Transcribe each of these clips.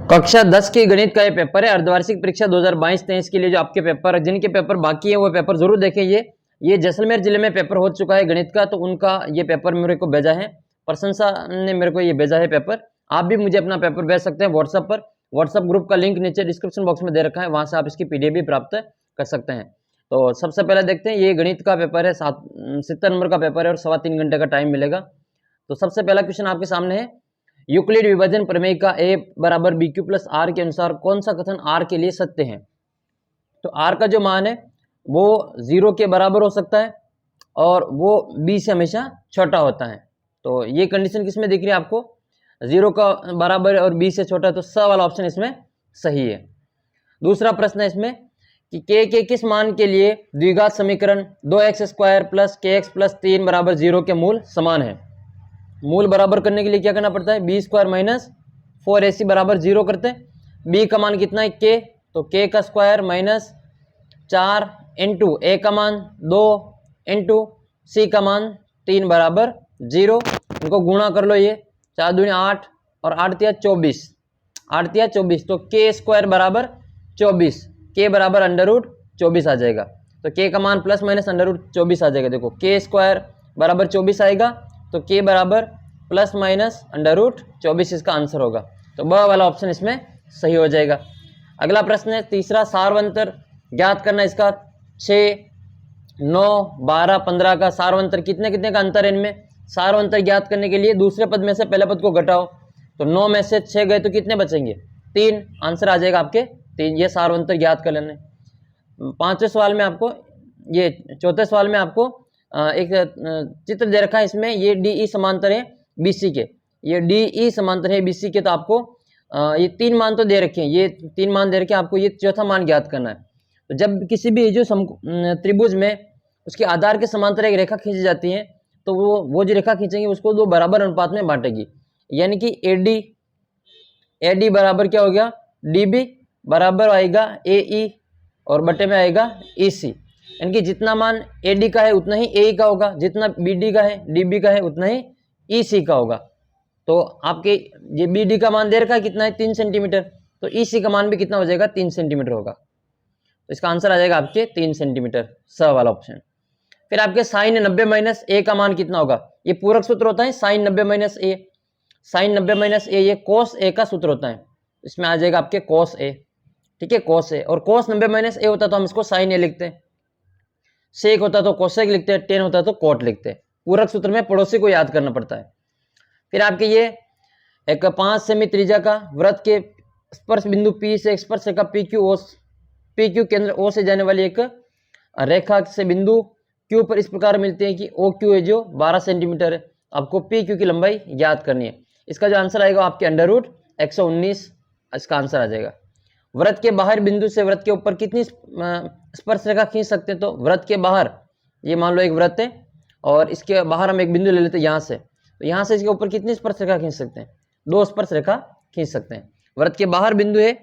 कक्षा 10 की गणित का ये पेपर है। अर्धवार्षिक परीक्षा 2022-23 के लिए जो आपके पेपर, जिनके पेपर बाकी है वो पेपर जरूर देखें। ये जैसलमेर जिले में पेपर हो चुका है गणित का, तो उनका ये पेपर मेरे को भेजा है, प्रशंसा ने मेरे को ये भेजा है पेपर। आप भी मुझे अपना पेपर भेज सकते हैं व्हाट्सएप पर। व्हाट्सएप ग्रुप का लिंक नीचे डिस्क्रिप्शन बॉक्स में दे रखा है, वहां से आप इसकी पीडीएफ भी प्राप्त कर सकते हैं। तो सबसे पहले देखते हैं, ये गणित का पेपर है, 70 नंबर का पेपर है और 3.25 घंटे का टाइम मिलेगा। तो सबसे पहला क्वेश्चन आपके सामने है, यूक्लिड विभाजन प्रमेय का a बराबर बी क्यू प्लस आर के अनुसार कौन सा कथन r के लिए सत्य है। तो r का जो मान है वो 0 के बराबर हो सकता है और वो b से हमेशा छोटा होता है। तो ये कंडीशन किसमें दिख रही है आपको, 0 का बराबर और b से छोटा, तो स वाला ऑप्शन इसमें सही है। दूसरा प्रश्न है इसमें कि k के किस मान के लिए द्विघात समीकरण 2x² प्लस kx प्लस 3 बराबर 0 के मूल समान है। मूल बराबर करने के लिए क्या करना पड़ता है, b² माइनस 4ac बराबर 0 करते हैं। b का मान कितना है k, तो k का स्क्वायर माइनस 4 इंटू a का मान 2 इंटू c का मान 3 बराबर 0। इनको गुणा कर लो, ये 4 दूनी 8 और 8 तिया 24, 8 तिया 24, तो k² बराबर 24, k बराबर अंडर रूट 24 आ जाएगा। तो k का मान प्लस माइनस अंडर रूट 24 आ जाएगा। देखो k² बराबर 24 आएगा, तो k बराबर प्लस माइनस अंडर रूट 24 इसका आंसर होगा। तो ब वाला ऑप्शन इसमें सही हो जाएगा। अगला प्रश्न है तीसरा, सार्वंतर ज्ञात करना। इसका 6, 9, 12, 15 का सार्वंतर कितने कितने का अंतर है इनमें। सार्वंतर ज्ञात करने के लिए दूसरे पद में से पहले पद को घटाओ, तो 9 में से 6 गए तो कितने बचेंगे, 3। आंसर आ जाएगा आपके 3। ये सार्वंतर ज्ञात कर लेने। पांचवें सवाल में आपको, ये चौथे सवाल में आपको एक चित्र दे रखा है। इसमें ये DE समांतर है BC के, ये DE समांतर है BC के। तो आपको ये 3 मान तो दे रखे हैं, ये 3 मान दे रखे हैं, आपको ये चौथा मान ज्ञात करना है। तो जब किसी भी जो त्रिभुज में उसके आधार के समांतर एक रेखा खींची जाती है, तो वो जो रेखा खींचेंगे उसको 2 बराबर अनुपात में बांटेगी। यानी कि AD बराबर क्या हो गया, DB बराबर आएगा AE और बटे में आएगा EC। यानी कि जितना मान AD का है उतना ही AE का होगा, जितना BD का है DB का है उतना ही EC का होगा। तो आपके ये BD का मान दे रखा है कितना है, 3 सेंटीमीटर, तो EC का मान भी कितना हो जाएगा, 3 सेंटीमीटर होगा। तो इसका आंसर आ जाएगा आपके 3 सेंटीमीटर, स वाला ऑप्शन। फिर आपके साइन 90 माइनस ए का मान कितना होगा। ये पूरक सूत्र होता है साइन 90 माइनस ए, साइन 90 माइनस ए ये कोस ए का सूत्र होता है। इसमें आ जाएगा आपके कोस ए, ठीक है, कोस ए। और कोस 90 माइनस ए होता तो हम इसको साइन ए लिखते हैं, सेक होता तो कोसेक लिखते हैं, टेन होता तो कोट लिखते हैं। पूरक सूत्र में पड़ोसी को याद करना पड़ता है। फिर आपके ये एक 5 सेमी त्रिज्या का वृत्त के स्पर्श बिंदु P से स्पर्श रेखा PQ केंद्र O से जाने वाली एक रेखा से बिंदु Q पर इस प्रकार मिलते हैं कि OQ है जो 12 सेंटीमीटर है। आपको PQ की लंबाई ज्ञात करनी है। इसका जो आंसर आएगा आपके अंडर रूट 119 इसका आंसर आ जाएगा। वृत्त के बाहर बिंदु से वृत्त के ऊपर कितनी स्पर्श रेखा खींच सकते हैं। तो वृत्त के बाहर, ये मान लो एक वृत्त है और इसके बाहर हम एक बिंदु ले लेते हैं यहाँ से, तो यहाँ से इसके ऊपर कितनी स्पर्श रेखा खींच सकते हैं, 2 स्पर्श रेखा खींच सकते हैं। वृत्त के बाहर बिंदु है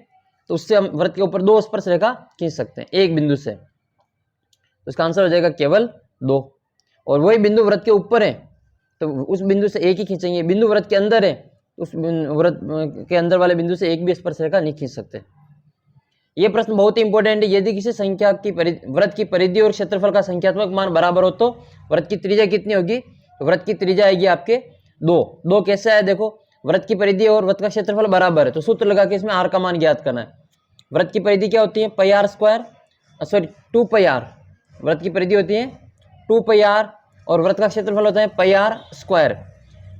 तो उससे हम वृत्त के ऊपर 2 स्पर्श रेखा खींच सकते हैं एक बिंदु से। तो इसका आंसर हो जाएगा केवल 2। और वही बिंदु वृत्त के ऊपर है तो उस बिंदु से एक ही खींचेंगे। बिंदु वृत्त के अंदर है, उस वृत्त के अंदर वाले बिंदु से एक भी स्पर्श रेखा नहीं खींच सकते। यह प्रश्न बहुत ही इंपॉर्टेंट है। यदि किसी संख्या की वृत्त की परिधि और क्षेत्रफल का संख्यात्मक मान बराबर हो तो वृत्त की त्रिज्या कितनी होगी। तो वृत्त की त्रिज्या आएगी आपके 2। कैसे आया, देखो वृत्त की परिधि और वृत्त का क्षेत्रफल बराबर है, तो सूत्र लगा के इसमें r का मान ज्ञात करना है। वृत्त की परिधि क्या होती है, πr², 2πr। वृत्त की परिधि होती है 2πr और वृत्त का क्षेत्रफल होता है πr²।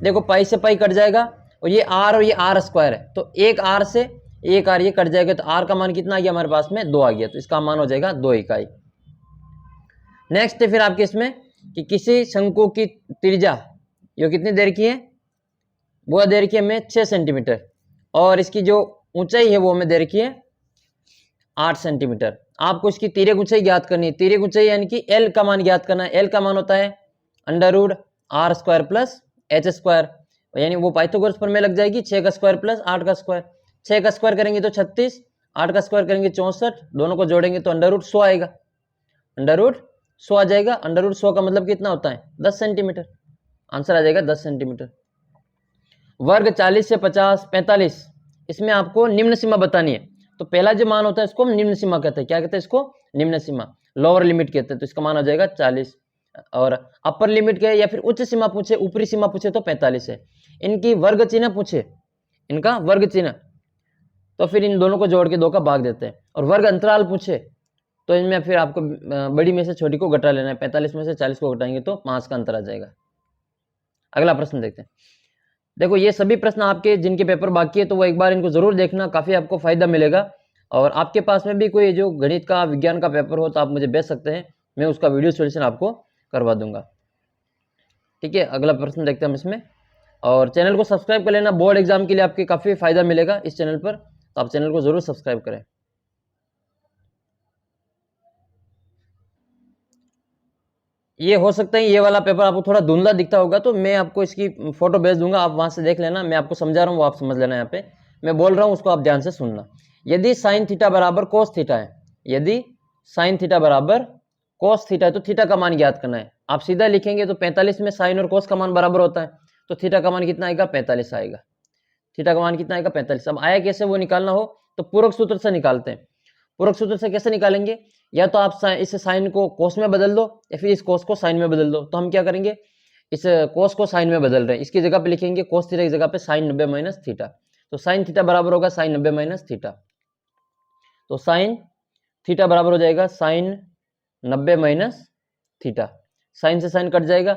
देखो पाई से पाई कट जाएगा और ये r और ये r² है, तो एक r से एक r ये कट जाएगा, तो r का मान कितना आ गया हमारे पास में 2 आ गया, तो इसका मान हो जाएगा 2 इकाई। नेक्स्ट है फिर आपके इसमें कि किसी शंकु की त्रिज्या जो कितनी देर की है, वो दे रखी है हमें 6 सेंटीमीटर और इसकी जो ऊंचाई है वो हमें दे रखी है 8 सेंटीमीटर। आपको इसकी तिर्यक ऊंचाई ज्ञात करनी है। तिर्यक ऊंचाई यानी कि L का मान ज्ञात करना है। L का मान होता है √r² प्लस h², यानी वो पाइथागोरस प्रमेय लग जाएगी 6 का स्क्वायर प्लस 8 का स्क्वायर। 6 का स्क्वायर करेंगे तो 36, 8 का स्क्वायर करेंगे 64, दोनों को जोड़ेंगे तो √100 आएगा, √100 आ जाएगा। √100 का मतलब कितना होता है 10 सेंटीमीटर। आंसर आ जाएगा 10 सेंटीमीटर। वर्ग 40 से 50, 45 इसमें आपको निम्न सीमा बतानी है। तो पहला जो मान होता है इसको हम निम्न सीमा कहते हैं। क्या कहते हैं इसको? निम्न सीमा, लोअर लिमिट कहते हैं। तो इसका मान आ जाएगा 40। और अपर लिमिट क्या है या फिर उच्च सीमा पूछे, ऊपरी सीमा पूछे तो 45 है। इनकी वर्ग चिन्ह पूछे, इनका वर्ग चिन्ह, तो फिर इन दोनों को जोड़ के 2 का भाग देते हैं। और वर्ग अंतराल पूछे तो इनमें फिर आपको बड़ी में से छोटी को घटा लेना है। 45 में से 40 को घटाएंगे तो 5 का अंतर आ जाएगा। अगला प्रश्न देखते हैं। देखो ये सभी प्रश्न आपके जिनके पेपर बाकी है तो वो एक बार इनको जरूर देखना, काफी आपको फायदा मिलेगा। और आपके पास में भी कोई जो गणित का, विज्ञान का पेपर हो तो आप मुझे भेज सकते हैं, मैं उसका वीडियो सॉल्यूशन आपको करवा दूंगा। ठीक है, अगला प्रश्न देखते हैं हम इसमें। और चैनल को सब्सक्राइब कर लेना, बोर्ड एग्जाम के लिए आपके काफी फायदा मिलेगा इस चैनल पर, तो आप चैनल को जरूर सब्सक्राइब करें। ये हो सकता है ये वाला पेपर आपको थोड़ा धुंधला दिखता होगा, तो मैं आपको इसकी फोटो भेज दूंगा, आप वहां से देख लेना। मैं आपको समझा रहा हूँ वो आप समझ लेना। यहाँ पे मैं बोल रहा हूँ उसको आप ध्यान से सुनना। यदि साइन थीटा बराबर कोस थीटा है, यदि साइन थीटा बराबर कोस थीटा है तो थीटा का मान ज्ञात करना है। आप सीधा लिखेंगे तो 45 में साइन और कोस का मान बराबर होता है, तो थीटा का मान कितना आएगा? 45 आएगा। थीटा का मान कितना आएगा? 45। अब आया कैसे वो निकालना हो तो पूरक सूत्र से निकालते हैं। पूरक सूत्र से कैसे निकालेंगे? या तो आप इस साइन को कोस में बदल दो या फिर इस कोस को साइन में बदल दो। तो हम क्या करेंगे, इस कोस को साइन में बदल रहे हैं, इसकी जगह पे लिखेंगे कोस थीटा की जगह पे साइन 90 माइनस थीटा। तो साइन थीटा बराबर होगा साइन 90 माइनस थीटा। तो साइन थीटा बराबर हो जाएगा साइन 90 माइनस थीटा। साइन से साइन कट जाएगा,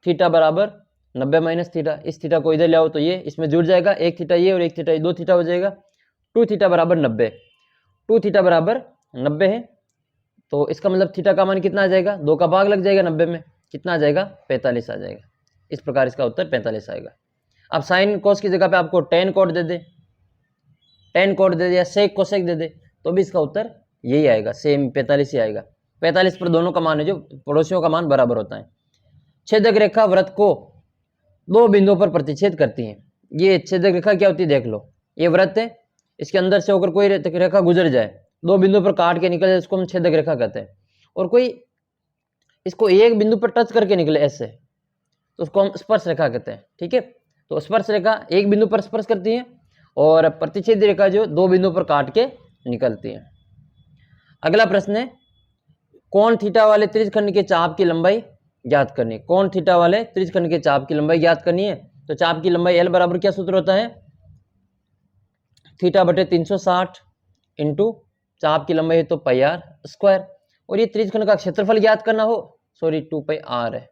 थीटा बराबर 90 माइनस थीटा। इस थीटा को इधर ले आओ तो ये इसमें जुड़ जाएगा, एक थीटा ये और एक थीटा ये, 2 थीटा हो जाएगा। 2 थीटा बराबर 90, 2 थीटा बराबर 90 है। तो इसका मतलब थीटा का मान कितना आ जाएगा? 2 का भाग लग जाएगा 90 में, कितना आ जाएगा? 45 आ जाएगा। इस प्रकार इसका उत्तर 45 आएगा। अब साइन कोस की जगह पे आपको टेन कोट दे दे, टेन कोट दे दे या सेक कोसेक दे दे तो भी इसका उत्तर यही आएगा, सेम 45 ही आएगा। 45 पर दोनों का मान है जो पड़ोसियों का मान बराबर होता है। छेदक रेखा वृत्त को 2 बिंदुओं पर प्रतिच्छेद करती है। ये छेदक रेखा क्या होती है देख लो, ये वृत्त है, इसके अंदर से होकर कोई रेखा गुजर जाए, 2 बिंदु पर काट के निकले, इसको हम छेदक रेखा कहते हैं। और कोई इसको एक बिंदु पर टच करके निकले ऐसे, तो उसको हम स्पर्श रेखा कहते हैं। ठीक है, तो स्पर्श रेखा एक बिंदु पर स्पर्श करती है और प्रतिच्छेद रेखा जो 2 बिंदु पर काट के निकलती है। अगला प्रश्न है, कोण थीटा वाले त्रिज्यखंड के चाप की लंबाई ज्ञात करनी है। कोण थीटा वाले त्रिज्यखंड के चाप की लंबाई ज्ञात करनी है। तो चाप की लंबाई L बराबर क्या सूत्र होता है? थीटा बटे 360 इंटू चाप की लंबाई है तो पाई आर स्क्वायर। और ये त्रिज्यखंड का क्षेत्रफल ज्ञात करना हो, सॉरी 2 पाई आर है,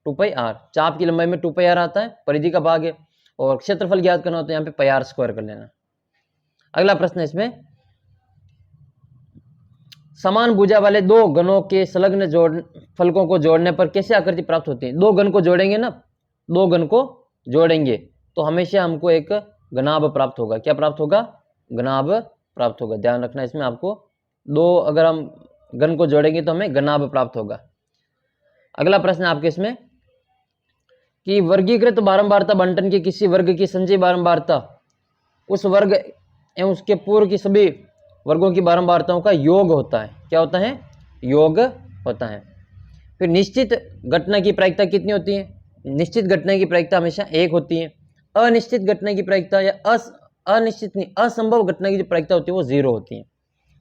2 पाई आर। चाप की लंबाई में 2 पाई आर आता है, परिधि का भाग है, और क्षेत्रफल ज्ञात करना हो तो यहाँ पे पाई आर स्क्वायर कर लेना। अगला प्रश्न है इसमें, समान भुजा वाले 2 घनों के संलग्न फलकों को जोड़ने पर कैसी आकृति प्राप्त होती है? 2 घन को जोड़ेंगे ना, 2 घन को जोड़ेंगे तो हमेशा हमको एक घनाभ प्राप्त होगा। क्या प्राप्त होगा? घनाभ प्राप्त होगा। ध्यान रखना इसमें आपको, 2 अगर हम घन को जोड़ेंगे तो हमें घनाभ प्राप्त होगा। अगला प्रश्न है आपके इसमें कि वर्गीकृत बारंबारता बंटन के किसी वर्ग की संचयी बारंबारता उस वर्ग एवं उसके पूर्व की सभी वर्गों की बारंबारताओं का योग होता है। क्या होता है? योग होता है। फिर निश्चित घटना की प्रायिकता कितनी होती है? निश्चित घटना की प्रायिकता हमेशा 1 होती है। अनिश्चित घटना की प्रायिकता या अनिश्चित नहीं, असंभव घटना की जो प्रायिकता होती है वो 0 होती है।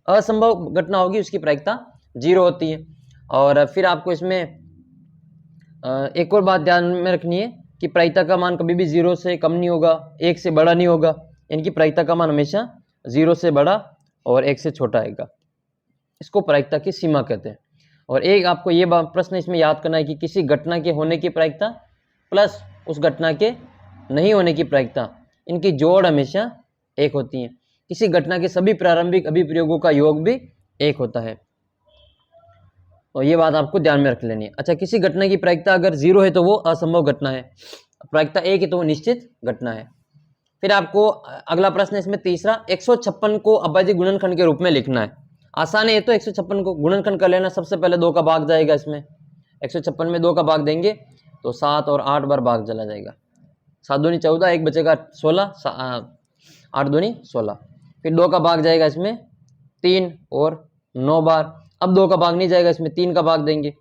असंभव घटना होगी उसकी प्रायिकता 0 होती है। और फिर आपको इसमें एक और बात ध्यान में रखनी है कि प्रायिकता का मान कभी भी 0 से कम नहीं होगा, 1 से बड़ा नहीं होगा। इनकी प्रायिकता का मान हमेशा 0 से बड़ा और 1 से छोटा आएगा। इसको प्रायिकता की सीमा कहते हैं। और एक आपको ये प्रश्न इसमें याद करना है कि किसी घटना के होने की प्रायिकता प्लस उस घटना के नहीं होने की प्रायिकता, इनकी जोड़ हमेशा 1 होती है। किसी घटना के सभी प्रारंभिक अभिप्रयोगों का योग भी 1 होता है। तो ये बात आपको ध्यान में रख लेनी है। अच्छा, किसी घटना की प्रायिकता अगर 0 है तो वो असंभव घटना है, प्रायिकता 1 है तो वो निश्चित घटना है। फिर आपको अगला प्रश्न इसमें तीसरा, 156 को अभाज्य गुणनखंड के रूप में लिखना है। आसान है ये तो, 156 को गुणनखंड कर लेना। सबसे पहले 2 का भाग जाएगा इसमें, 156 में 2 का भाग देंगे तो 7 और 8 बार भाग चला जाएगा। 7 दूनी 14, 1 बचेगा 16, 8 दूनी 16। फिर 2 का भाग जाएगा इसमें 3 और 9 बार। अब 2 का भाग नहीं जाएगा इसमें, 3 का भाग देंगे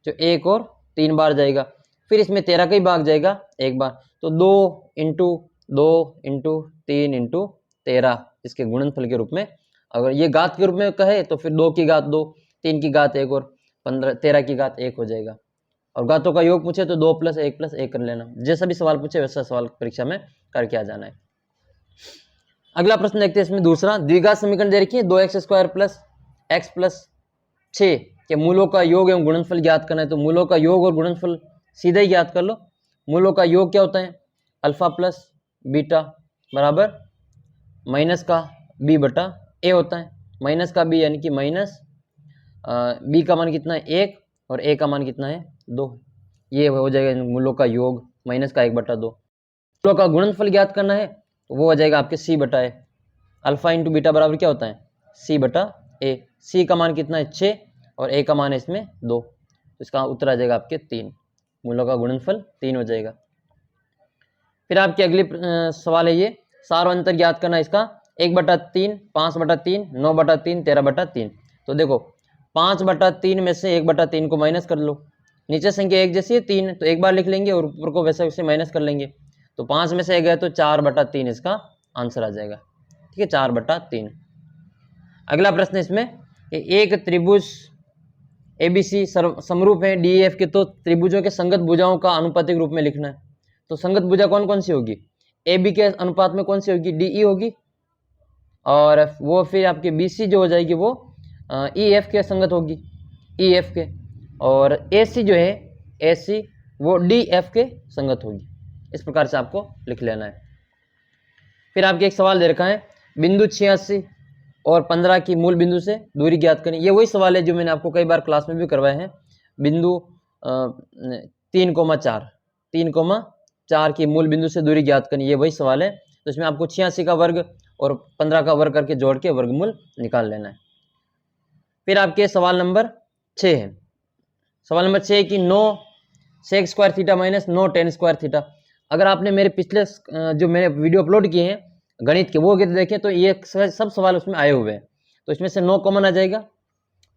जो 1 और 3 बार जाएगा। फिर इसमें 13 का ही भाग जाएगा 1 बार, तो 2 इंटू 2 इंटू 3 इंटू 13 इसके गुणनफल के रूप में। अगर ये घात के रूप में कहे तो फिर 2 की घात 2, 3 की घात 1 और 13 की घात 1 हो जाएगा। और घातों का योग पूछे तो 2 + 1 + 1 कर लेना। जैसा भी सवाल पूछे वैसा सवाल परीक्षा में करके आ जाना है। अगला प्रश्न देखते हैं इसमें दूसरा, द्विघात समीकरण दे रखी है 2x² + x + 6 के मूलों का योग एवं गुणनफल ज्ञात करना है। तो मूलों का योग और गुणनफल सीधे ही ज्ञात कर लो। मूलों का योग क्या होता है, अल्फा प्लस बीटा बराबर माइनस का b बटा a होता है। माइनस का b यानी कि माइनस b का मान कितना है 1 और a का मान कितना है 2। ये हो जाएगा मूलों का योग माइनस का 1/2। मूलों का गुणनफल ज्ञात करना है तो वो हो जाएगा आपके c बटा a। अल्फा इंटू बीटा बराबर क्या होता है c बटा a। c का मान कितना है 6 और a का मान है इसमें 2, तो इसका उत्तर आ जाएगा आपके 3। मूलों का गुणनफल 3 हो जाएगा। फिर आपकी अगली सवाल है ये, सार और अंतर ज्ञात करना इसका 1/3, 5/3, 9/3, 13/3। तो देखो 5/3 में से 1/3 को माइनस कर लो। नीचे संख्या एक जैसी है 3, तो एक बार लिख लेंगे और ऊपर को वैसे वैसे माइनस कर लेंगे। तो 5 में से 1 गया तो 4/3 इसका आंसर आ जाएगा। ठीक है, 4/3। अगला प्रश्न इसमें, एक त्रिभुज ABC समरूप है DEF के, तो त्रिभुजों के संगत भुजाओं का अनुपातिक रूप में लिखना है। तो संगत भुजा कौन कौन सी होगी, AB के अनुपात में कौन सी होगी, DE होगी, और वो फिर आपके BC जो हो जाएगी वो EF के संगत होगी, EF के, और AC जो है AC वो DF के संगत होगी। इस प्रकार से आपको लिख लेना है। फिर आपके एक सवाल दे रखा है, बिंदु 86 और 15 की मूल बिंदु से दूरी ज्ञात करें। ये वही सवाल है जो मैंने आपको कई बार क्लास में भी करवाए हैं। बिंदु 3,4 की मूल बिंदु से दूरी ज्ञात करें, ये वही सवाल है। तो इसमें आपको 86 का वर्ग और 15 का वर्ग करके जोड़ के वर्गमूल निकाल लेना है। फिर आपके सवाल नंबर 6 है। सवाल नंबर 6 की 9 sec² theta minus 9 tan² theta. अगर आपने मेरे पिछले जो मैंने वीडियो अपलोड किए हैं गणित के वो अगर देखें तो ये सब सवाल उसमें आए हुए हैं। तो इसमें से 9 कॉमन आ जाएगा।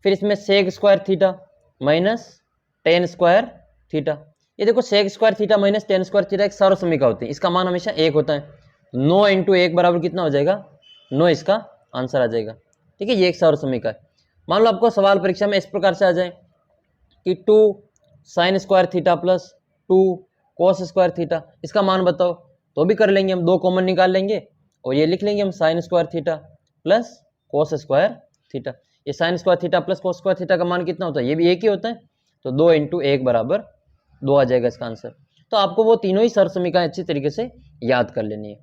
फिर इसमें sec² theta minus tan² theta. ये देखो sec² theta minus tan² theta एक सर्वसमीका होती है, इसका मान हमेशा 1 होता है। 9 × 1 बराबर कितना हो जाएगा 9, इसका आंसर आ जाएगा। ठीक है, ये एक सर्वसमीका है। मान लो आपको सवाल परीक्षा में इस प्रकार से आ जाए कि 2 sin² theta plus 2 cos² theta, इसका मान बताओ, तो भी कर लेंगे हम, 2 कॉमन निकाल लेंगे और ये लिख लेंगे हम sin² theta plus cos² theta. ये sin² theta plus cos² theta का मान कितना होता है, ये भी एक ही होता है। तो 2 × 1 बराबर 2 आ जाएगा इसका आंसर। तो आपको वो तीनों ही सर्वसमीकाएं अच्छी तरीके से याद कर लेनी है।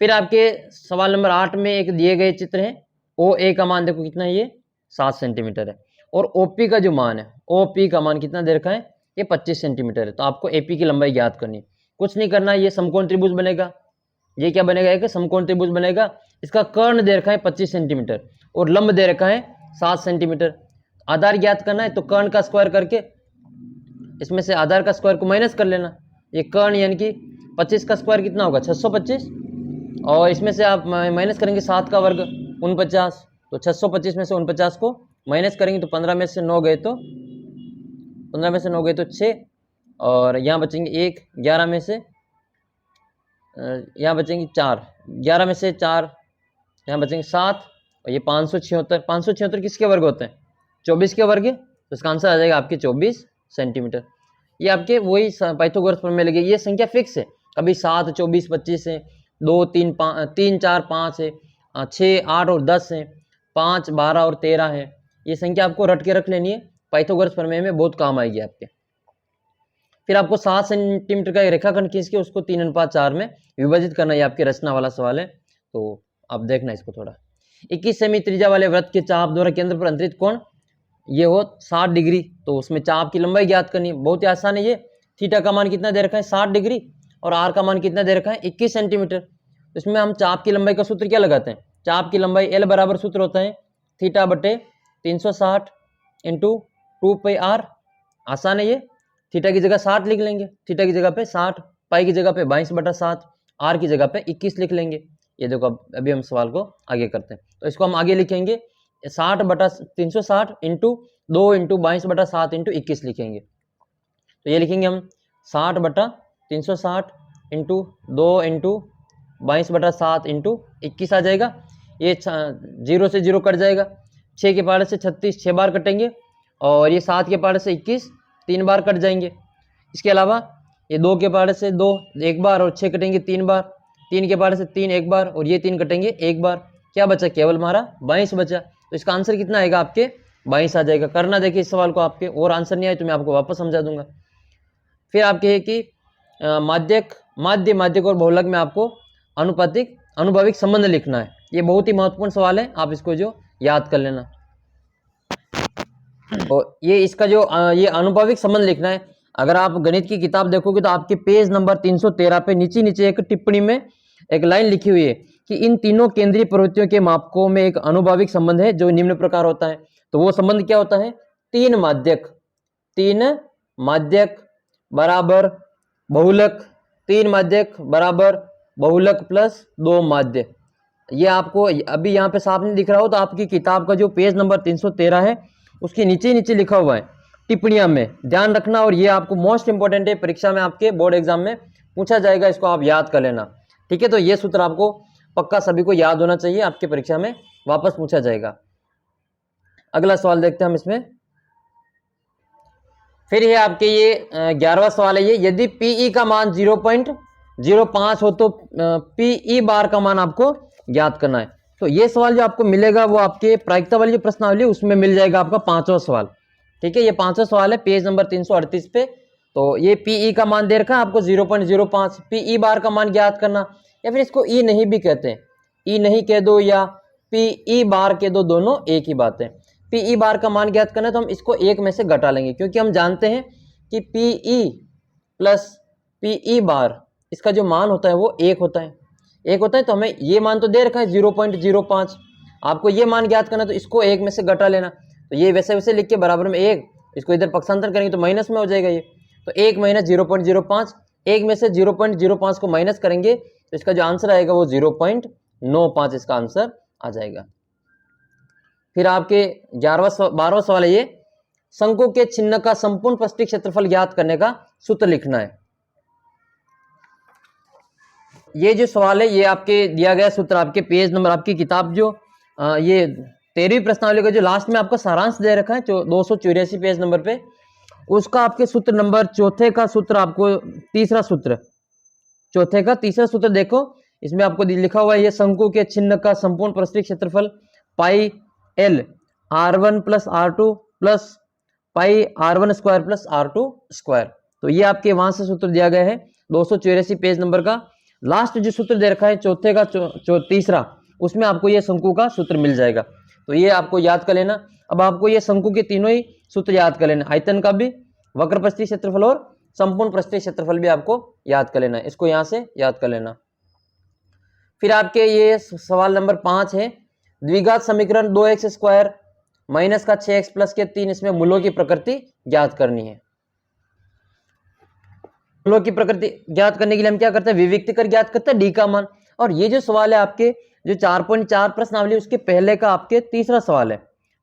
फिर आपके सवाल नंबर 8 में एक दिए गए चित्र है, OA का मान देखो कितना है, ये 7 सेंटीमीटर है, और OP का जो मान है, OP का मान कितना दे रखा है, ये 25 सेंटीमीटर है। तो आपको AP की लंबाई ज्ञात करनी है। कुछ नहीं करना, ये समकोण त्रिभुज बनेगा। ये क्या बनेगा, एक समकोण त्रिभुज बनेगा। इसका कर्ण दे रखा है 25 सेंटीमीटर और लंब दे रखा है 7 सेंटीमीटर। आधार ज्ञात करना है, तो कर्ण का स्क्वायर करके इसमें से आधार का स्क्वायर को माइनस कर लेना। ये कर्ण यानी कि 25 का स्क्वायर कितना होगा 625, और इसमें से आप माइनस करेंगे 7 का वर्ग 49, तो 625 में से 49 को माइनस करेंगे तो 15 में से 9 गए तो 6, और यहाँ बचेंगे 1, 11 में से यहाँ बचेंगे 4, 11 में से 4 यहाँ बचेंगे 7, और ये 576 किसके वर्ग होते हैं 24 के वर्ग है। तो इसका आंसर आ जाएगा आपके 24 सेंटीमीटर। ये आपके वही पाइथागोरस प्रमेय लगे। ये संख्या फिक्स है, कभी 7, 24, 25 है, 2, 3, 4, 5 है, 6, 8 और 10 है, 5, 12 और 13 है। ये संख्या आपको रट के रख लेनी है, पाइथागोरस प्रमेय में बहुत काम आएगी आपके। फिर आपको 7 सेंटीमीटर का रेखाखंड खींच के उसको 3:4 में विभाजित करना, ये आपके रचना वाला सवाल है, तो आप देखना इसको थोड़ा। 21 सेमी त्रिज्या वाले वृत्त के चाप द्वारा केंद्र पर अंतरित कोण ये हो 60 डिग्री। तो उसमें चाप की लंबाई ज्ञात करनी है, बहुत ही आसान है ये। थीटा का मान कितना दे रखा है 60 डिग्री, और आर का मान कितना दे रखा है 21 सेंटीमीटर। तो इसमें हम चाप की लंबाई का सूत्र क्या लगाते हैं, चाप की लंबाई L बराबर सूत्र होता है थीटा बटे 360 इंटू 2πr। आसान है ये। थीटा की जगह 60 लिख लेंगे, थीटा की जगह पे 60, पाई की जगह पे 22/7, आर की जगह पे 21 लिख लेंगे। ये देखो अभी हम सवाल को आगे करते हैं, तो इसको हम आगे लिखेंगे 60/360 इंटू 2 इंटू 22/7 इंटू 21 लिखेंगे। तो ये लिखेंगे हम 60/360 इंटू 2 इंटू 22/7 इंटू 21 आ जाएगा। ये 0 से 0 कट जाएगा, 6 के पहाड़े से 36 6 बार कटेंगे, और ये 7 के पहाड़े से 21 3 बार कट जाएंगे। इसके अलावा ये 2 के पहाड़े से 2 1 बार, और 6 कटेंगे 3 बार, 3 के पहाड़े से 3 1 बार, और ये 3 कटेंगे 1 बार। क्या बचा? केवल हमारा 22 बचा। तो इसका आंसर कितना आएगा? आपके 22 आ जाएगा। करना देखिए इस सवाल को आपके, और आंसर नहीं आए तो मैं आपको वापस समझा दूंगा। फिर आपके है कि माध्यक, माध्यक और बहुलक में आपको अनुपातिक अनुभाविक संबंध लिखना है। ये बहुत ही महत्वपूर्ण सवाल है, आप इसको जो याद कर लेना। और ये इसका जो ये अनुभाविक संबंध लिखना है। अगर आप गणित की किताब देखोगे तो आपके पेज नंबर 313 पे नीचे एक टिप्पणी में एक लाइन लिखी हुई है कि इन तीनों केंद्रीय प्रवृत्तियों के मापकों में एक अनुभाविक संबंध है जो निम्न प्रकार होता है। तो वो संबंध क्या होता है? 3 माध्यक बराबर बहुलक, 3 माध्यक बराबर बहुलक प्लस 2 माध्य। ये आपको अभी यहाँ पे साफ नहीं दिख रहा हो तो आपकी किताब का जो पेज नंबर 313 है उसके नीचे लिखा हुआ है टिप्पणियां में, ध्यान रखना। और ये आपको मोस्ट इंपॉर्टेंट है, परीक्षा में आपके बोर्ड एग्जाम में पूछा जाएगा, इसको आप याद कर लेना। ठीक है, तो ये सूत्र आपको पक्का सभी को याद होना चाहिए, आपके परीक्षा में वापस पूछा जाएगा। अगला सवाल देखते हैं हम इसमें। फिर ये आपके ये 11वां सवाल है। ये यदि पीई का मान 0.05 हो तो पीई बार का मान आपको ज्ञात करना है। तो ये सवाल जो आपको मिलेगा वो आपके प्रायिकता वाली जो प्रश्नावली उसमें मिल जाएगा आपका 5वां सवाल। ठीक है, ये 5वां सवाल है पेज नंबर 338 पे। तो ये पीई का मान दे रखा है आपको 0.05, पीई बार का मान ज्ञात करना, या फिर इसको ई नहीं भी कहते हैं, ई नहीं कह दो या पीई बार कह दो, दोनों एक ही बात है। पीई बार का मान ज्ञात करना है तो हम इसको एक में से घटा लेंगे, क्योंकि हम जानते हैं कि पीई प्लस पीई बार इसका जो मान होता है वो एक होता है, तो हमें ये मान तो दे रखा है 0.05, आपको ये मान ज्ञात करना तो इसको एक में से घटा लेना। तो ये वैसे लिख के बराबर में एक, इसको इधर पक्षांतर करेंगे तो माइनस में हो जाएगा ये। तो 1 माइनस 0.05, एक में से 0.05 को माइनस करेंगे तो इसका जो आंसर आएगा वो 0.95 इसका आंसर आ जाएगा। फिर आपके 12वां सवाल है ये, शंकु के चिन्ह का संपूर्ण पृष्ठीय क्षेत्रफल ज्ञात करने का सूत्र लिखना है। ये जो सवाल है ये आपके दिया गया सूत्र आपके पेज नंबर, आपकी किताब जो ये 13वीं प्रश्नावली का जो लास्ट में आपका सारांश दे रखा है 284 पेज नंबर पे, उसका आपके सूत्र नंबर चौथे का सूत्र आपको तीसरा सूत्र, चौथे का तीसरा सूत्र देखो, इसमें आपको लिखा हुआ है ये शंकु के चिन्ह का संपूर्ण पृष्ठीय क्षेत्रफल pi L r1 plus r2 plus pi r1 square plus r2 square. तो ये आपके वहां से सूत्र दिया गया है 284 पेज नंबर का लास्ट जो सूत्र दे रखा है चौथे का तीसरा, उसमें आपको ये शंकु का सूत्र मिल जाएगा। तो ये आपको याद कर लेना। अब आपको ये शंकु के तीनों ही सूत्र याद कर लेना, आयतन का भी, वक्र पृष्ठीय क्षेत्रफल और संपूर्ण पृष्ठीय क्षेत्रफल भी आपको याद कर लेना है, इसको यहाँ से याद कर लेना। फिर आपके ये सवाल नंबर 5 है, द्विघात समीकरण 2x स्क्वायर माइनस का 6x प्लस के 3, इसमें मूलों की प्रकृति ज्ञात करनी है। मूलों की प्रकृति ज्ञात करने के लिए हम क्या करते हैं? विविक्ति कर ज्ञात करते हैं डी का मान। और ये जो सवाल है आपके जो 4.4 प्रश्नावली उसके पहले का आपके तीसरा सवाल है,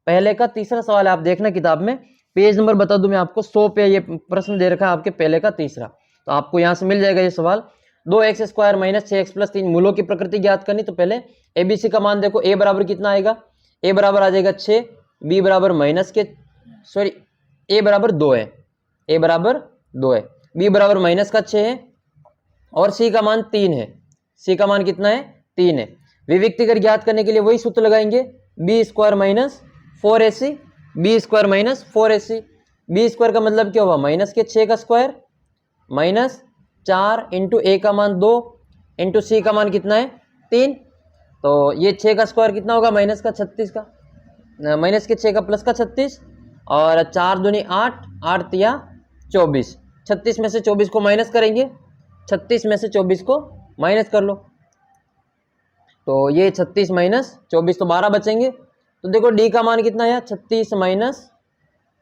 पहले का तीसरा सवाल है, आप देखना किताब में पेज नंबर बता दूं मैं आपको 100 पे ये प्रश्न दे रखा है आपके पहले का तीसरा। तो आपको यहाँ से मिल जाएगा ये सवाल, 2x square minus 6x plus 3 मूलों की प्रकृति ज्ञात करनी। तो पहले एबीसी का मान देखो, ए बराबर कितना आएगा? ए बराबर आ जाएगा 6, बी बराबर ए बराबर 2 है, ए बराबर 2 है, बी बराबर माइनस का 6 है, और सी का मान 3 है। सी का मान कितना है? 3 है। विविक्ति कर ज्ञात करने के लिए वही सूत्र लगाएंगे, B square minus 4ac, B square minus 4ac। B square का मतलब क्या हुआ? माइनस के 6 का स्क्वायर माइनस 4 इंटू ए का मान 2 इंटू सी का मान कितना है? 3। तो ये 6 का स्क्वायर कितना होगा? माइनस का 36 का, माइनस के 6 का प्लस का 36, और 4 दूनी 8, 8 तिया 24, 36 में से 24 को माइनस करेंगे, 36 में से 24 को माइनस कर लो, तो ये 36 माइनस 24 तो 12 बचेंगे। तो देखो डी का मान कितना है? 36 माइनस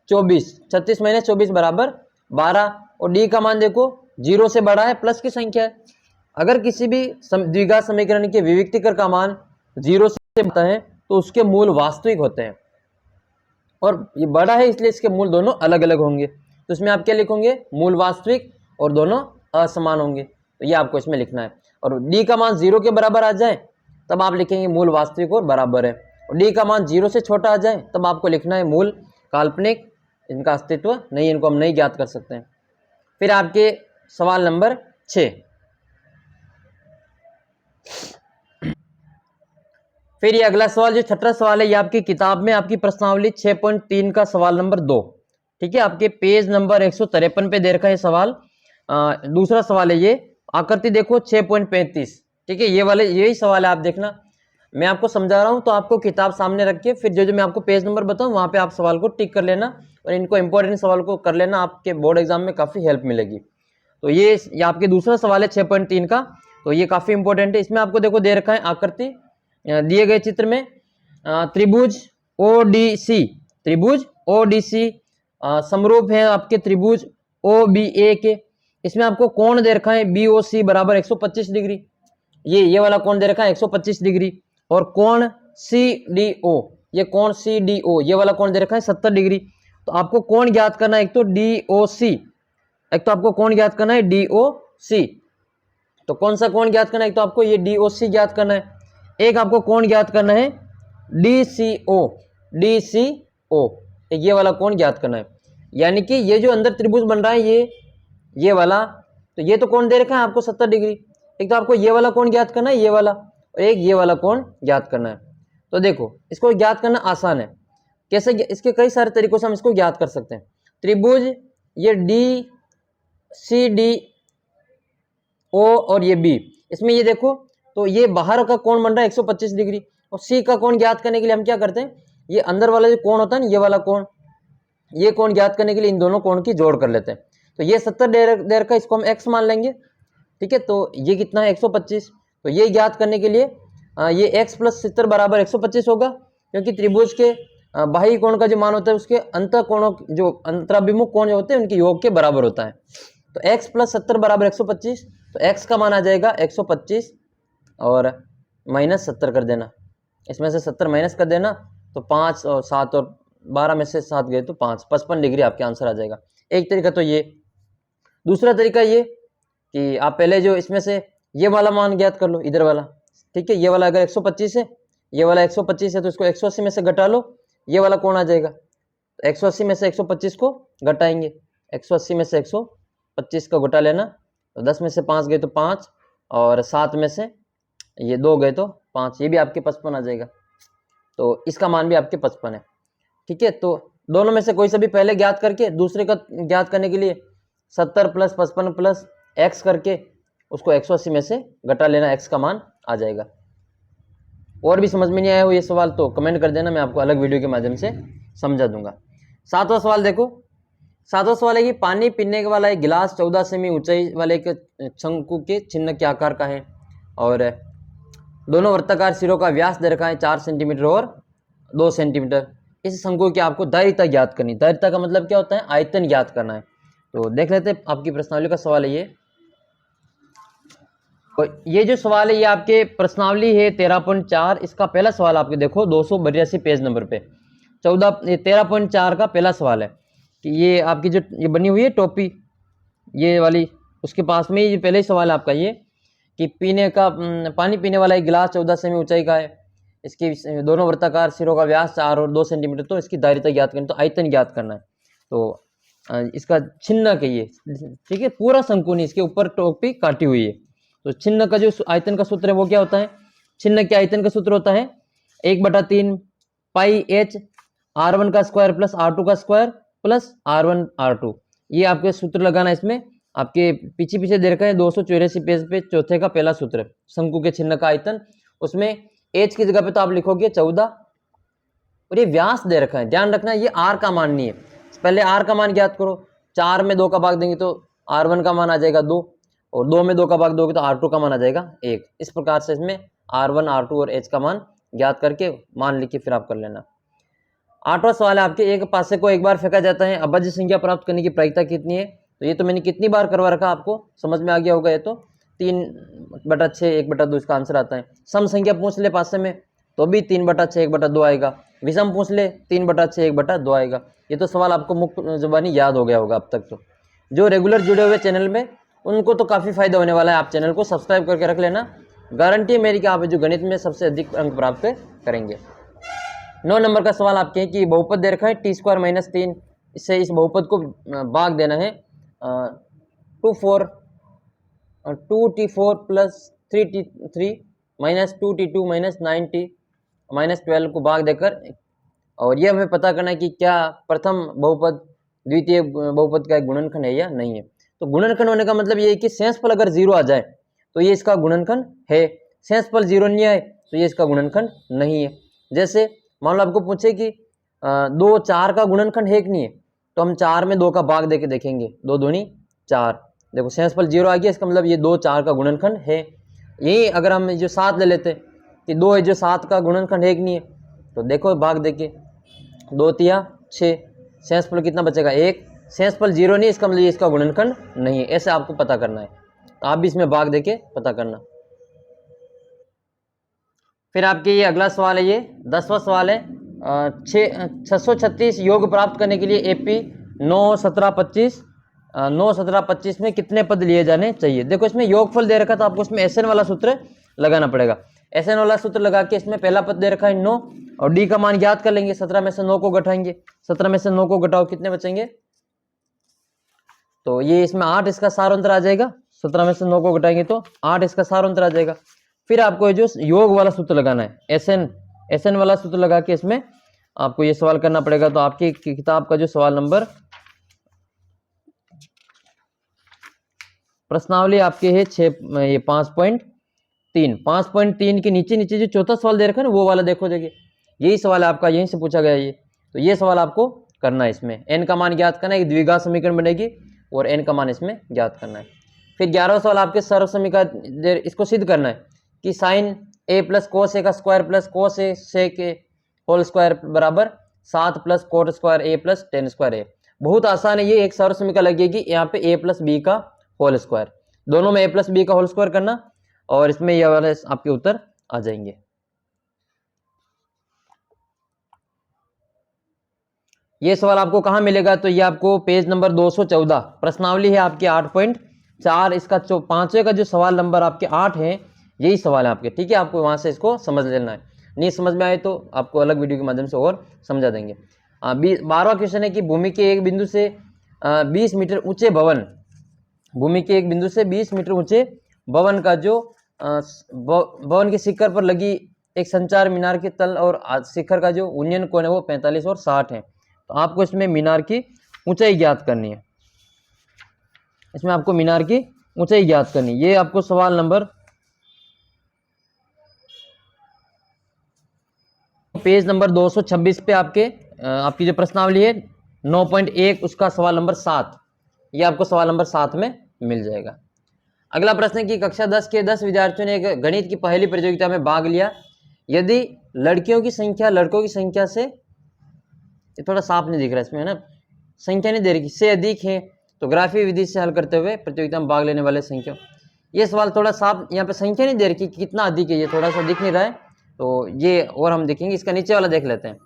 24, 36 माइनस 24 बराबर 12, और डी का मान देखो 0 से बड़ा है, प्लस की संख्या है। अगर किसी भी द्विघात समीकरण के विविक्तिकर का मान 0 से बड़ा है तो उसके मूल वास्तविक होते हैं, और ये बड़ा है इसलिए इसके मूल दोनों अलग अलग होंगे। तो इसमें आप क्या लिखोगे? मूल वास्तविक और दोनों असमान होंगे, तो ये आपको इसमें लिखना है। और डी का मान 0 के बराबर आ जाए तब आप लिखेंगे मूल वास्तविक और बराबर है, और डी का मान 0 से छोटा आ जाए तब आपको लिखना है मूल काल्पनिक, इनका अस्तित्व नहीं, इनको हम नहीं ज्ञात कर सकते हैं। फिर आपके सवाल नंबर 6, फिर ये अगला सवाल जो छठा सवाल है, ये आपकी किताब में आपकी प्रश्नावली 6.3 का सवाल नंबर 2, ठीक है, आपके पेज नंबर 153 पे दे रखा है सवाल। दूसरा सवाल है ये, आकृति देखो 6.35, ठीक है, ये वाले यही सवाल है, आप देखना मैं आपको समझा रहा हूँ तो आपको किताब सामने रख के फिर जो मैं आपको पेज नंबर बताऊँ वहाँ पे आप सवाल को टिक कर लेना और इनको इंपॉर्टेंट सवाल को कर लेना, आपके बोर्ड एग्जाम में काफ़ी हेल्प मिलेगी। तो ये आपके दूसरा सवाल है 6.3 का, तो ये काफ़ी इंपॉर्टेंट है। इसमें आपको देखो दे रखा है आकृति दिए गए चित्र में त्रिभुज ODC, त्रिभुज ODC समरूप है आपके त्रिभुज OBA के। इसमें आपको कोण दे रखा है BOC बराबर 125 डिग्री, ये वाला कोण दे रखा है 125 डिग्री, और कोण CDO, ये कोण CDO ये वाला कोण दे रखा है 70 डिग्री। तो आपको कोण ज्ञात करना है, एक तो DOC, एक तो आपको कोण ज्ञात करना है DOC, तो कौन सा कोण ज्ञात करना है, एक तो आपको ये DOC ज्ञात करना है, एक आपको कोण ज्ञात करना है DCO, एक ये वाला कोण ज्ञात करना है। यानी कि ये जो अंदर त्रिभुज बन रहा है ये वाला, तो ये तो कोण दे रखा है आपको 70 डिग्री, एक तो आपको ये वाला कोण ज्ञात करना है, ये वाला, और एक ये वाला कोण ज्ञात करना है। तो देखो इसको ज्ञात करना आसान है, कैसे, इसके कई सारे तरीकों से हम इसको ज्ञात कर सकते हैं। त्रिभुज ये DCDO और ये B, इसमें ये देखो तो ये बाहर का कोण बन रहा है 125 डिग्री, और C का कोण ज्ञात करने के लिए हम क्या करते हैं, ये अंदर वाला जो कोण होता है ना, ये वाला कोण, ये कोण ज्ञात करने के लिए इन दोनों कोण की जोड़ कर लेते हैं। तो ये 70 देर का, इसको हम x मान लेंगे, ठीक है, तो ये कितना है 125, तो ये ज्ञात करने के लिए ये x + 70 बराबर 125 होगा, क्योंकि त्रिभुज के बाह्य कोण का जो मान होता है उसके अंतर कोणों जो अंतराभिमुख कोण जो होते हैं उनके योग के बराबर होता है। तो x + 70 बराबर 125, तो x का मान आ जाएगा 125 और -70 कर देना, इसमें से 70 माइनस कर देना, तो 5 और 7 और 12 में से 7 गए तो 55 डिग्री आपके आंसर आ जाएगा। एक तरीका तो ये। दूसरा तरीका ये कि आप पहले जो इसमें से ये वाला मान ज्ञात कर लो, इधर वाला, ठीक है, ये वाला अगर 125 है, ये वाला 125 है तो इसको 180 में से घटा लो, ये वाला कौन आ जाएगा, तो 180 में से 125 को घटाएंगे, 180 में से 125 को घटा लेना, तो 10 में से 5 गए तो 5 और 7 में से ये 2 गए तो 5, ये भी आपके 55 आ जाएगा। तो इसका मान भी आपके 55 है, ठीक है। तो दोनों में से कोई सा भी पहले ज्ञात करके दूसरे का ज्ञात करने के लिए 70 + 55 + x करके उसको 180 में से घटा लेना, x का मान आ जाएगा। और भी समझ में नहीं आया हो ये सवाल तो कमेंट कर देना, मैं आपको अलग वीडियो के माध्यम से समझा दूंगा। 7वां सवाल देखो, 7वां सवाल है कि पानी पीने वाला एक गिलास 14 सेमी ऊंचाई वाले एक शंकु के चिन्ह के आकार का है और दोनों वृत्ताकार सिरों का व्यास दे रखा है 4 सेंटीमीटर और 2 सेंटीमीटर। इस शंकु की आपको दायिता ज्ञात करनी, दायिता का मतलब क्या होता है, आयतन ज्ञात करना है। तो देख लेते हैं आपकी प्रश्नावली का सवाल है ये। ये जो सवाल है ये आपके प्रश्नावली है 13.4, इसका पहला सवाल आपके देखो 282 पेज नंबर पे 13.4 का पहला सवाल है कि ये आपकी जो ये बनी हुई है टोपी ये वाली, उसके पास में ये पहले ही सवाल है आपका ये कि पानी पीने वाला एक गिलास 14 सेमी ऊंचाई का है, इसकी दोनों वृत्ताकार सिरों का व्यास 4 और 2 सेंटीमीटर, तो इसकी दायिता ज्ञात करनी, तो आयतन ज्ञात करना है। तो इसका छिन्न कहिए, ठीक है, पूरा शंकु नहीं, इसके ऊपर टोपी काटी हुई है। तो छिन्न का जो आयतन का सूत्र है वो क्या होता है, छिन्न के आयतन का सूत्र होता है 1/3 πh r1 का स्क्वायर प्लस r2 का स्क्वायर प्लस r1 r2। ये आपके सूत्र लगाना, इसमें आपके पीछे दे रखा है 284 पेज पे चौथे का पहला सूत्र, शंकु के छिन्न का आयतन, उसमें h की जगह पे तो आप लिखोगे 14 और ये व्यास दे रखा है, ध्यान रखना ये r का मान नहीं है, पहले r का मान ज्ञात करो, 4 में 2 का भाग देंगे तो r1 का मान आ जाएगा 2 और 2 में 2 का भाग दोगे तो r2 का मान आ जाएगा 1। इस प्रकार से इसमें r1 r2 और h का मान ज्ञात करके मान लिख के फिर आप कर लेना। 8वां सवाल है आपके, एक पासे को एक बार फेंका जाता है, अभाज्य संख्या प्राप्त करने की प्रायिकता कितनी है। तो ये तो मैंने कितनी बार करवा रखा, आपको समझ में आ गया होगा। ये तो 3/6 1/2 इसका आंसर आता है। सम संख्या पूछ ले पासे में तो भी 3/6 1/2 आएगा, विषम पूछ ले 3/6 1/2 आएगा। ये तो सवाल आपको मुक्त जुबानी याद हो गया होगा अब तक। तो जो रेगुलर जुड़े हुए चैनल में उनको तो काफ़ी फायदा होने वाला है। आप चैनल को सब्सक्राइब करके रख लेना, गारंटी है मेरी कि आप जो गणित में सबसे अधिक अंक प्राप्त करेंगे। 9 नंबर का सवाल आपके हैं कि बहुपद दे रखा है टी स्क्वायर माइनस 3, इससे इस बहुपद को भाग देना है 2t4 plus 3t3 minus 2t2 minus 9t minus 12 को भाग देकर, और यह हमें पता करना है कि क्या प्रथम बहुपद द्वितीय बहुपद का एक गुणनखंड है या नहीं है। तो गुणनखंड होने का मतलब ये है कि शेषफल अगर 0 आ जाए तो ये इसका गुणनखंड है, शेषफल 0 नहीं आए तो ये इसका गुणनखंड नहीं है। जैसे मान लो आपको पूछे कि 2 4 का गुणनखंड है कि नहीं है, तो हम 4 में 2 का भाग देके देखेंगे, 2 दूनी 4, देखो शेषफल 0 आ गया, इसका मतलब ये 2 4 का गुणनखंड है। यही अगर हम जो 7 ले लेते कि 2 है जो 7 का गुणनखंड है कि नहीं है, तो देखो भाग देके 2 तिया 6, शेषफल कितना बचेगा 1, शेषफल 0 नहीं, इसका मतलब ये इसका गुणनखंड नहीं है। ऐसे आपको पता करना है, तो आप भी इसमें भाग देके पता करना। फिर आपके ये अगला सवाल है, ये 10वां सवाल है 636 योग प्राप्त करने के लिए एपी 9 17 25 9 17 25 में कितने पद लिए जाने चाहिए। देखो इसमें योगफल दे रखा था, आपको इसमें एसएन वाला सूत्र लगाना पड़ेगा। एसएन वाला सूत्र लगा के इसमें पहला पद दे रखा है 9 और डी का मान ज्ञात कर लेंगे। 17 में से 9 को घटाएंगे, 17 में से 9 को घटाओ कितने बचेंगे, तो ये इसमें 8 इसका सार अंतर आ जाएगा। 17 में से 9 को घटाएंगे तो 8 इसका सार अंतर आ जाएगा। फिर आपको जो योग वाला सूत्र लगाना है, एसएन वाला सूत्र लगा के इसमें आपको ये सवाल करना पड़ेगा। तो आपकी किताब का जो सवाल नंबर प्रश्नावली आपके है 5.3 के नीचे जो चौथा सवाल दे रखा है ना, वो वाला देखो, देखिए यही सवाल है आपका, यहीं से पूछा गया ये। तो ये सवाल आपको करना है, इसमें एन का मान ज्ञात करना है, एक द्विघात समीकरण बनेगी और एन का मान इसमें ज्ञात करना है। फिर 11वां सवाल आपके सर्व समीकरण, इसको सिद्ध करना है कि साइन ए प्लस कोस ए का स्क्वायर प्लस कोस ए से के होल स्क्वायर बराबर 7 प्लस कोट स्क्वायर ए प्लस टेन स्क्वायर ए। बहुत आसान है ये, एक सर्व समीकरण लगेगी यहाँ पे ए प्लस बी का होल स्क्वायर, दोनों में ए प्लस बी का होल स्क्वायर करना और इसमें यह वाले आपके उत्तर आ जाएंगे। ये सवाल आपको कहाँ मिलेगा, तो ये आपको पेज नंबर 214 प्रश्नावली है आपकी 8.4, इसका 5वें का जो सवाल नंबर आपके 8 है, यही सवाल है आपके, ठीक है। आपको वहां से इसको समझ लेना है, नहीं समझ में आए तो आपको अलग वीडियो के माध्यम से और समझा देंगे। 12वां क्वेश्चन है कि भूमि के एक बिंदु से 20 मीटर ऊंचे भवन, भूमि के एक बिंदु से 20 मीटर ऊंचे भवन का जो भवन के शिखर पर लगी एक संचार मीनार के तल और शिखर का जो उन्नयन कोण है वो 45 और 60 है। तो आपको इसमें मीनार की ऊंचाई ज्ञात करनी है, इसमें आपको मीनार की ऊंचाई ज्ञात करनी है। ये आपको सवाल नंबर पेज नंबर 226 पे आपकी जो प्रश्नावली है 9.1 उसका सवाल नंबर 7, ये आपको सवाल नंबर 7 में मिल जाएगा। अगला प्रश्न है कि कक्षा 10 के 10 विद्यार्थियों ने एक गणित की पहली प्रतियोगिता में भाग लिया, यदि लड़कियों की संख्या लड़कों की संख्या से, ये थोड़ा साफ नहीं दिख रहा इसमें है ना, संख्या नहीं दे रही, से अधिक है तो ग्राफी विधि से हल करते हुए प्रतियोगिता में भाग लेने वाले संख्या। ये सवाल थोड़ा साफ, यहाँ पे संख्या नहीं दे रही कि कितना अधिक है, ये थोड़ा सा दिख नहीं रहा है, तो ये और हम देखेंगे। इसका नीचे वाला देख लेते हैं।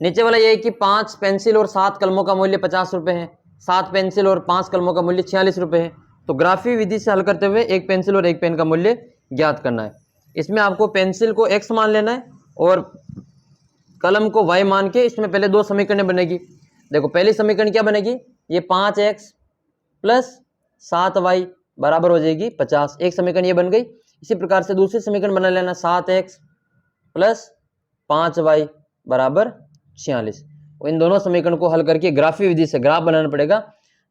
नीचे वाला ये है कि 5 पेंसिल और 7 कलमों का मूल्य 50 रुपये है, 7 पेंसिल और 5 कलमों का मूल्य 46 रुपये है। तो ग्राफी विधि से हल करते हुए एक पेंसिल और एक पेन का मूल्य ज्ञात करना है। इसमें आपको पेंसिल को x मान लेना है और कलम को y मान के इसमें पहले 2 समीकरण बनेगी। देखो पहली समीकरण क्या बनेगी, ये 5x प्लस 7y बराबर हो जाएगी 50, एक समीकरण ये बन गई। इसी प्रकार से दूसरी समीकरण बना लेना 7x प्लस 5y बराबर 46। इन दोनों समीकरण को हल करके ग्राफी विधि से ग्राफ बनाना पड़ेगा,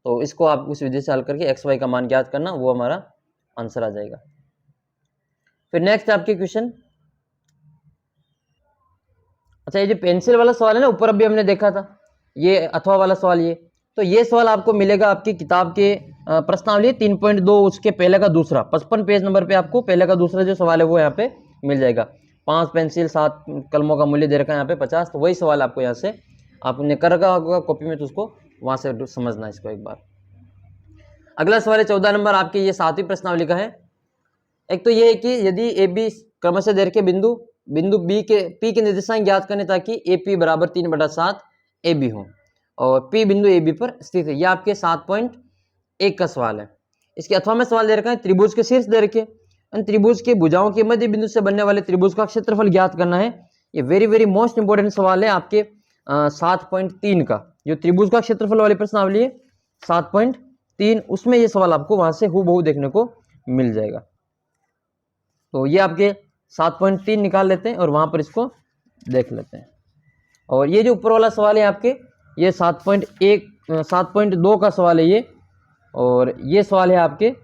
तो इसको आप उस विधि से हल करके एक्स वाई का मान ज्ञात करना, वो हमारा आंसर आ जाएगा। फिर नेक्स्ट आपके क्वेश्चन, अच्छा ये जो पेंसिल वाला सवाल है ना, ऊपर अभी हमने देखा था ये अथवा वाला सवाल, ये तो ये सवाल आपको मिलेगा आपकी किताब के प्रश्नावली 3.2 उसके पहले का दूसरा 55 पेज नंबर पे आपको पहले का दूसरा जो सवाल है वो यहाँ पे मिल जाएगा। 5 पेंसिल 7 कलमों का मूल्य दे रखा है यहाँ पे 50, तो वही सवाल आपको यहाँ से आपने कर रखा होगा कॉपी में, तो उसको वहाँ से समझना इसको एक बार। अगला सवाल है 14 नंबर आपके, ये 7वीं प्रश्नावली का है। एक तो ये है कि यदि ए बी क्रमशः दे रखे बिंदु बी के पी के निर्देशांक ज्ञात करने ताकि ए पी बराबर 3/7 ए बी हो और पी बिंदु ए बी पर स्थित है। यह आपके 7.1 का सवाल है। इसके अथवा में सवाल दे रखा है त्रिभुज के शीर्ष दे रखे, इन त्रिभुज के भुजाओं के मध्य बिंदु से बनने वाले त्रिभुज का क्षेत्रफल ज्ञात करना है। ये वेरी वेरी मोस्ट इंपोर्टेंट सवाल है आपके 7.3 का, जो त्रिभुज का क्षेत्रफल वाली प्रश्नावली है 7.3, उसमें ये सवाल आपको वहां से हूबहू देखने को मिल जाएगा। तो ये आपके 7.3 निकाल लेते हैं और वहां पर इसको देख लेते हैं। और ये जो ऊपर वाला सवाल है आपके, ये 7.2 का सवाल है ये, और ये सवाल है आपके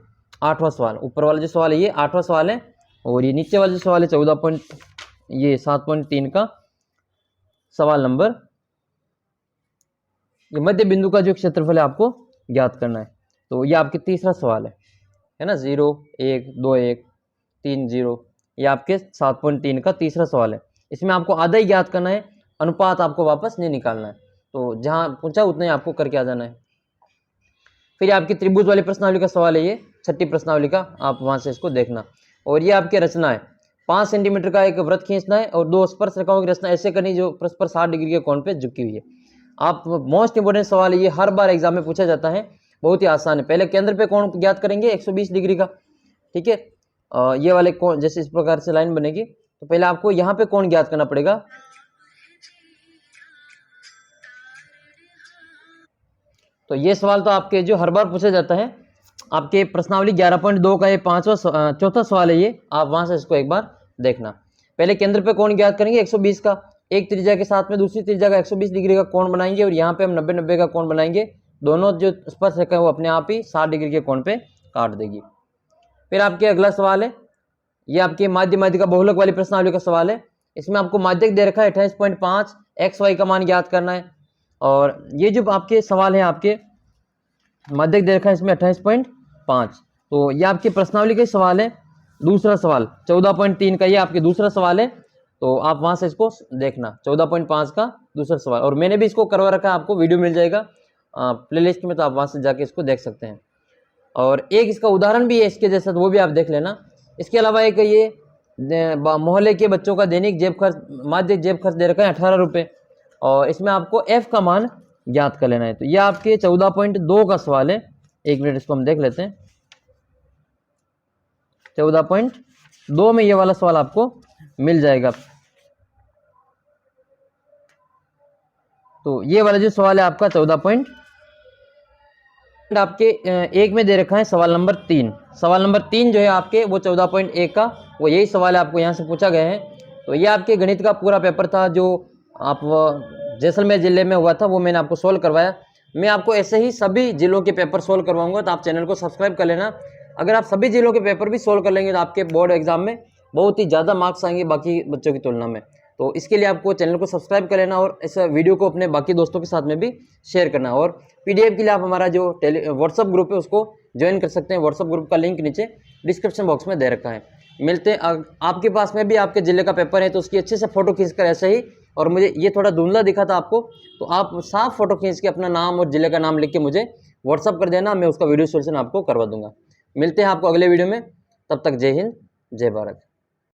8वां सवाल। ऊपर वाला जो सवाल है ये 8वां सवाल है, और ये नीचे वाला जो सवाल है 7.3 का सवाल नंबर, ये मध्य बिंदु का जो क्षेत्रफल है आपको ज्ञात करना है। तो ये आपके तीसरा सवाल है ना, 0 1 2 1 3 0, ये आपके 7.3 का तीसरा सवाल है। इसमें आपको आधा ही ज्ञात करना है, अनुपात आपको वापस नहीं निकालना है। तो जहां पूछा उतना ही आपको करके आ जाना है। फिर आपकी त्रिभुज वाली प्रश्नावली का सवाल है ये, छठी प्रश्नावली का, आप वहां से इसको देखना। और ये आपकी रचना है, 5 सेंटीमीटर का एक वृत्त खींचना है और 2 स्पर्श रेखाओं की रचना ऐसे करनी जो परस्पर 60 डिग्री के कोण पे झुकी हुई है। आप मोस्ट इंपोर्टेंट सवाल है ये, हर बार एग्जाम में पूछा जाता है, बहुत ही आसान है। पहले केंद्र पे कोण ज्ञात करेंगे 120 डिग्री का, ठीक है। ये वाले कोण जैसे इस प्रकार से लाइन बनेगी, तो पहले आपको यहाँ पे कोण ज्ञात करना पड़ेगा। तो ये सवाल तो आपके जो हर बार पूछा जाता है, आपके प्रश्नावली 11.2 का ये चौथा सवाल है ये, आप वहां से इसको एक बार देखना। पहले केंद्र पे कोण ज्ञात करेंगे 120 का, एक त्रिज्या के साथ में दूसरी त्रिज्या का 120 डिग्री का कोण बनाएंगे, और यहाँ पे हम 90-90 का कोण बनाएंगे। दोनों जो स्पर्श रेखा है वो अपने आप ही 60 डिग्री के कोण पे काट देगी। फिर आपके अगला सवाल है, ये आपके माध्य माध्यिका बहुलक वाली प्रश्नावली का सवाल है। इसमें आपको माध्यक दे रखा है 28.5, XY का मान ज्ञात करना है। और ये जो आपके सवाल है, आपके माध्यक दे रखा है इसमें 28.5, तो ये आपके प्रश्नावली के सवाल है। दूसरा सवाल 14.3 का, ये आपके दूसरा सवाल है, तो आप वहां से इसको देखना, 14.5 का दूसरा सवाल। और मैंने भी इसको करवा रखा है, आपको वीडियो मिल जाएगा प्लेलिस्ट में, तो आप वहां से जाके इसको देख सकते हैं। और एक इसका उदाहरण भी है इसके जैसा, तो वो भी आप देख लेना। इसके अलावा एक ये मोहल्ले के बच्चों का दैनिक जेब खर्च, माध्यक जेब खर्च दे रखा है 18 रुपये, और इसमें आपको F का मान ज्ञात कर लेना है। तो ये आपके 14.2 का सवाल है। एक मिनट इसको हम देख लेते हैं। 14.2 में ये वाला सवाल आपको मिल जाएगा। तो ये वाला जो सवाल है आपका 14 आपके एक में दे रखा है सवाल नंबर 3। सवाल नंबर 3 जो है आपके वो 14.1 का, वो यही सवाल है, आपको यहाँ से पूछा गया है। तो ये आपके गणित का पूरा पेपर था जो आप जैसलमेर जिले में हुआ था, वो मैंने आपको सोल्व करवाया। मैं आपको ऐसे ही सभी जिलों के पेपर सोल्व करवाऊंगा, तो आप चैनल को सब्सक्राइब कर लेना। अगर आप सभी जिलों के पेपर भी सोल्व कर लेंगे तो आपके बोर्ड एग्जाम में बहुत ही ज़्यादा मार्क्स आएंगे बाकी बच्चों की तुलना में। तो इसके लिए आपको चैनल को सब्सक्राइब कर लेना, और इस वीडियो को अपने बाकी दोस्तों के साथ में भी शेयर करना। और PDF के लिए आप हमारा जो व्हाट्सअप ग्रुप है उसको ज्वाइन कर सकते हैं। व्हाट्सअप ग्रुप का लिंक नीचे डिस्क्रिप्शन बॉक्स में दे रखा है। मिलते हैं, आपके पास में भी आपके ज़िले का पेपर है तो उसकी अच्छे से फ़ोटो खींचकर ऐसे ही, और मुझे ये थोड़ा धुंधला दिखा था आपको, तो आप साफ फ़ोटो खींच के अपना नाम और ज़िले का नाम लिख के मुझे व्हाट्सअप कर देना, मैं उसका वीडियो सोल्यूशन आपको करवा दूंगा। मिलते हैं आपको अगले वीडियो में, तब तक जय हिंद, जय भारत।